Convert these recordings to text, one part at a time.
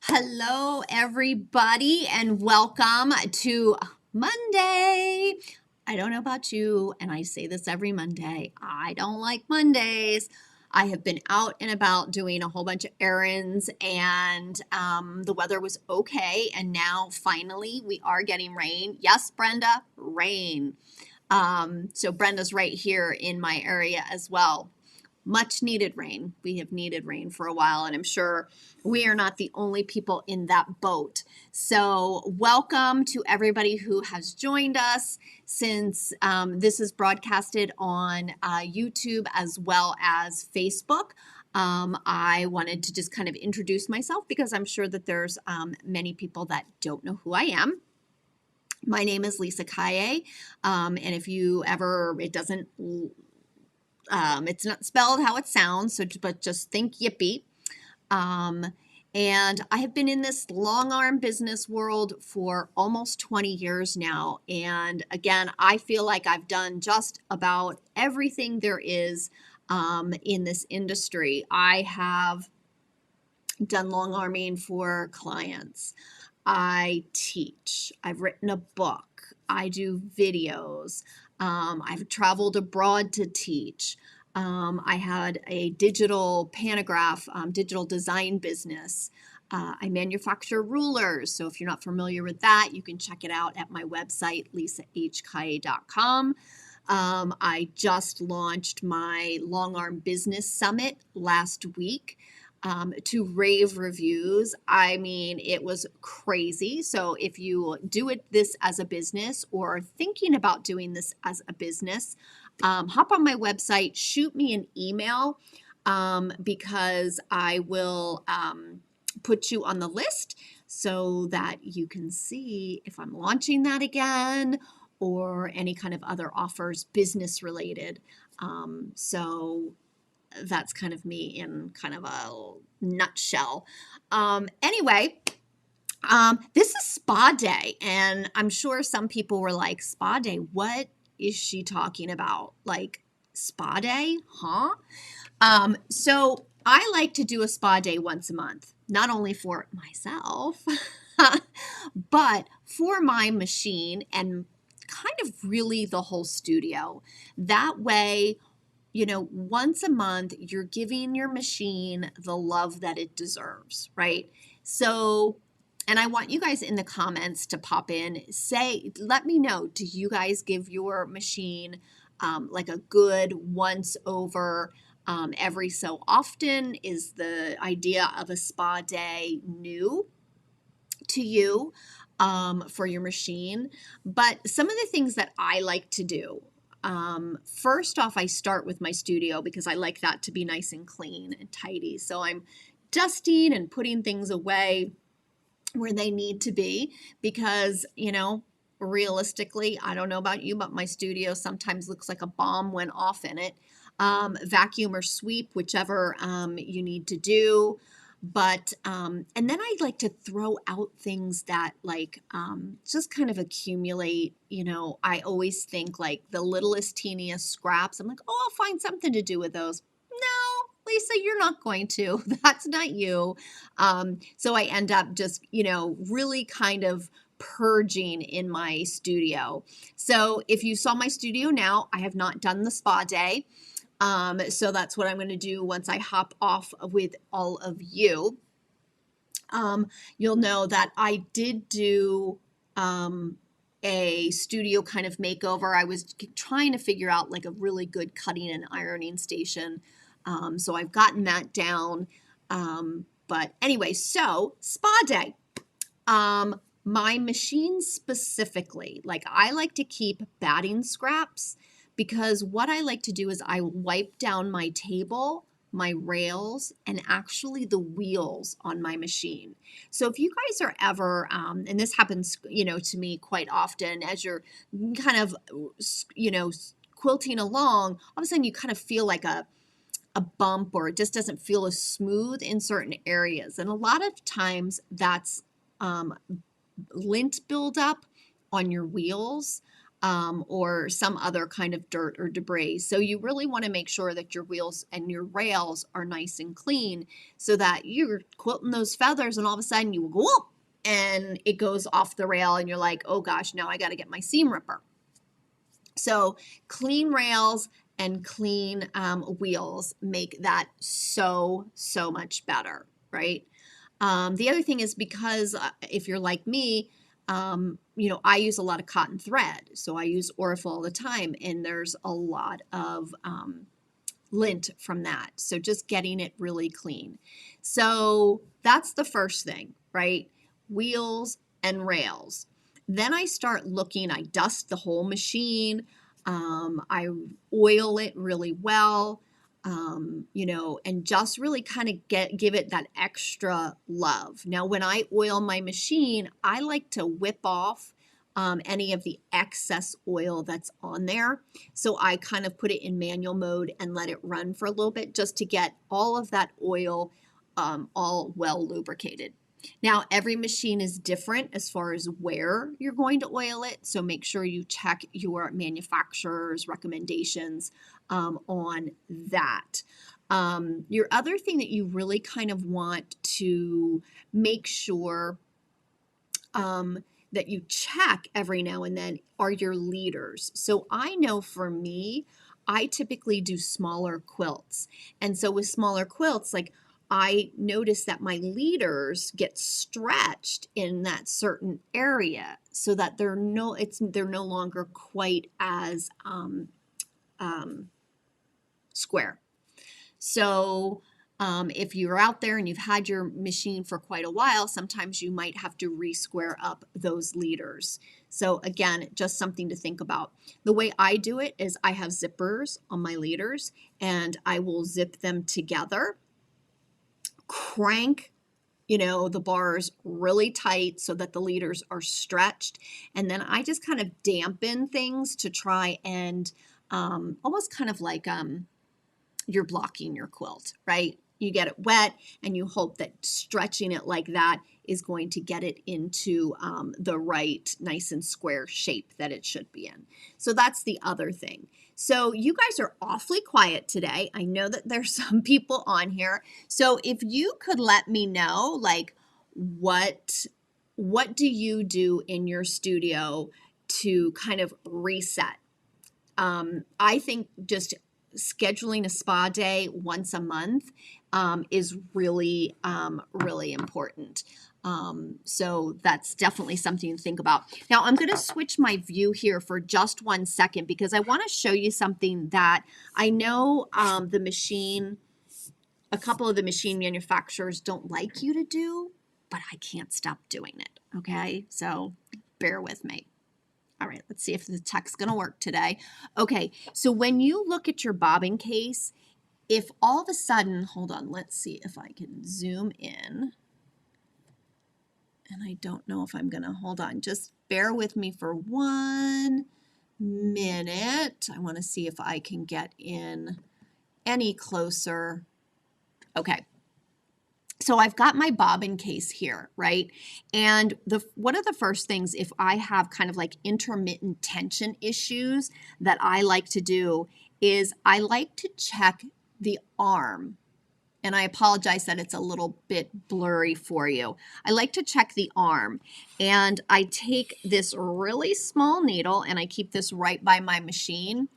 Hello, everybody, and welcome to Monday. I don't know about you, and I say this every Monday. I don't like Mondays. I have been out and about doing a whole bunch of errands, and the weather was okay. And now, finally, we are getting rain. Yes, Brenda, rain. So, Brenda's right here in my area as well. Much needed rain. We have needed rain for a while, and I'm sure we are not the only people in that boat. So, welcome to everybody who has joined us since this is broadcasted on YouTube as well as Facebook. I wanted to just kind of introduce myself because I'm sure that there's many people that don't know who I am. My name is Lisa Kaye, and if you ever, it's not spelled how it sounds, but just think yippee. And I have been in this long arm business world for almost 20 years now. And again, I feel like I've done just about everything there is in this industry. I have done long arming for clients. I teach. I've written a book. I do videos. I've traveled abroad to teach. I had a digital pantograph, digital design business. I manufacture rulers. So if you're not familiar with that, you can check it out at my website, lisahkaye.com. I just launched my Long Arm Business Summit last week. To rave reviews. I mean, it was crazy. So if you do this as a business or thinking about doing this as a business, hop on my website, shoot me an email because I will put you on the list so that you can see if I'm launching that again or any kind of other offers business related. So that's kind of me in kind of a nutshell. Anyway, this is spa day, and I'm sure some people were like, spa day, what is she talking about? Like, spa day, huh? So I like to do a spa day once a month, not only for myself, but for my machine and kind of really the whole studio. That way, once a month, you're giving your machine the love that it deserves, right? So, and I want you guys in the comments to pop in, let me know, do you guys give your machine like a good once over every so often? Is the idea of a spa day new to you for your machine? But some of the things that I like to do, first off, I start with my studio because I like that to be nice and clean and tidy. So I'm dusting and putting things away where they need to be because, realistically, I don't know about you, but my studio sometimes looks like a bomb went off in it. Vacuum or sweep, whichever you need to do. But, and then I like to throw out things that just kind of accumulate. I always think like the littlest, teeniest scraps. I'm like, oh, I'll find something to do with those. No, Lisa, you're not going to. That's not you. So I end up just, really kind of purging in my studio. So if you saw my studio now, I have not done the spa day. So that's what I'm going to do once I hop off with all of you. You'll know that I did do a studio kind of makeover. I was trying to figure out like a really good cutting and ironing station. So I've gotten that down. But anyway, so spa day. My machine specifically, like I like to keep batting scraps because what I like to do is I wipe down my table, my rails, and actually the wheels on my machine. So if you guys are ever, and this happens, to me quite often as you're kind of, quilting along, all of a sudden you kind of feel like a bump or it just doesn't feel as smooth in certain areas. And a lot of times that's lint buildup on your wheels. or some other kind of dirt or debris. So you really want to make sure that your wheels and your rails are nice and clean so that you're quilting those feathers and all of a sudden you go, whoop, and it goes off the rail and you're like, oh gosh, now I got to get my seam ripper. So clean rails and clean wheels make that so much better, right? The other thing is because if you're like me, I use a lot of cotton thread. So I use Orifel all the time, and there's a lot of lint from that. So just getting it really clean. So that's the first thing, right? Wheels and rails. Then I start looking, I dust the whole machine. I oil it really well, and just really kind of give it that extra love. Now, when I oil my machine, I like to whip off any of the excess oil that's on there. So I kind of put it in manual mode and let it run for a little bit just to get all of that oil all well lubricated. Now, every machine is different as far as where you're going to oil it, so make sure you check your manufacturer's recommendations on that. Your other thing that you really kind of want to make sure that you check every now and then are your leaders. So I know for me, I typically do smaller quilts. And so with smaller quilts, like I notice that my leaders get stretched in that certain area so that they're no longer quite as square. So if you're out there and you've had your machine for quite a while, sometimes you might have to re-square up those leaders. So again, just something to think about. The way I do it is I have zippers on my leaders and I will zip them together, crank the bars really tight so that the leaders are stretched. And then I just kind of dampen things to try and almost kind of like you're blocking your quilt, right? You get it wet and you hope that stretching it like that is going to get it into the right nice and square shape that it should be in. So that's the other thing. So you guys are awfully quiet today. I know that there's some people on here. So if you could let me know, like, what do you do in your studio to kind of reset? I think just scheduling a spa day once a month is really, really important. So that's definitely something to think about. Now I'm going to switch my view here for just 1 second because I want to show you something that I know a couple of the machine manufacturers don't like you to do, but I can't stop doing it. Okay, so bear with me. All right, let's see if the tech's going to work today. Okay, so when you look at your bobbin case, if all of a sudden, hold on, let's see if I can zoom in. And I don't know if I'm going to, hold on, just bear with me for 1 minute. I want to see if I can get in any closer. Okay. So I've got my bobbin case here, right? And one of the first things, if I have kind of like intermittent tension issues that I like to do is I like to check the arm. And I apologize that it's a little bit blurry for you. I like to check the arm. And I take this really small needle and I keep this right by my machine.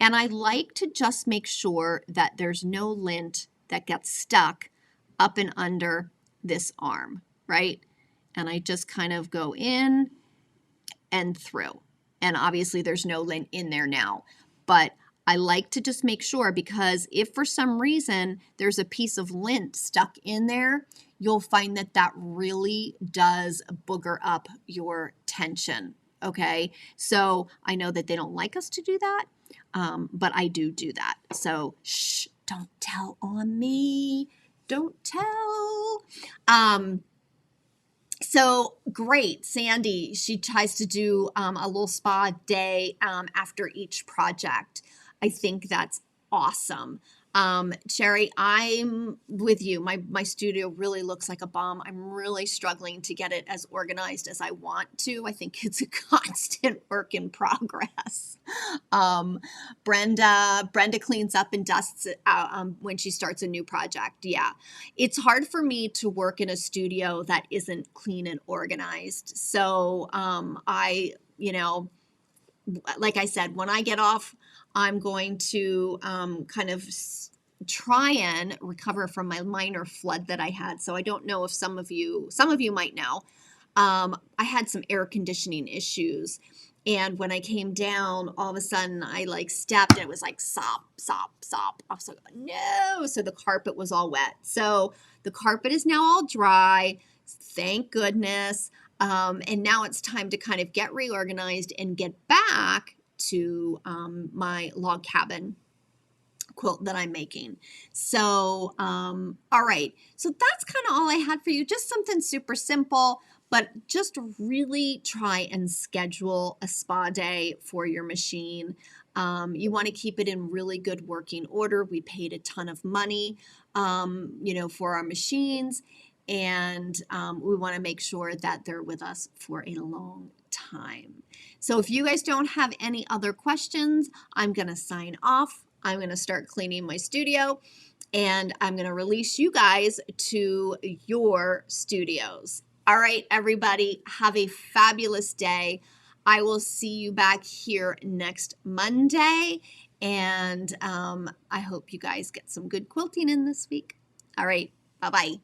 And I like to just make sure that there's no lint that gets stuck up and under this arm, right? And I just kind of go in and through. And obviously there's no lint in there now, but I like to just make sure, because if for some reason there's a piece of lint stuck in there, you'll find that that really does booger up your tension, okay? So I know that they don't like us to do that, but I do that. So shh, don't tell on me. Don't tell. So great, Sandy, she tries to do a little spa day after each project. I think that's awesome. Cherry, I'm with you. My studio really looks like a bomb. I'm really struggling to get it as organized as I want to. I think it's a constant work in progress. Um, Brenda cleans up and dusts it out when she starts a new project. Yeah, it's hard for me to work in a studio that isn't clean and organized. So like I said, when I get off, I'm going to kind of try and recover from my minor flood that I had. So I don't know if some of you might know. I had some air conditioning issues. And when I came down, all of a sudden I like stepped and it was like sop, sop, sop. I was like, no. So the carpet was all wet. So the carpet is now all dry. Thank goodness. And now it's time to kind of get reorganized and get back to my log cabin quilt that I'm making. So, all right. So that's kind of all I had for you. Just something super simple, but just really try and schedule a spa day for your machine. You want to keep it in really good working order. We paid a ton of money, for our machines, and we want to make sure that they're with us for a long time. So if you guys don't have any other questions, I'm going to sign off. I'm going to start cleaning my studio, and I'm going to release you guys to your studios. All right, everybody, have a fabulous day. I will see you back here next Monday, and I hope you guys get some good quilting in this week. All right, bye-bye.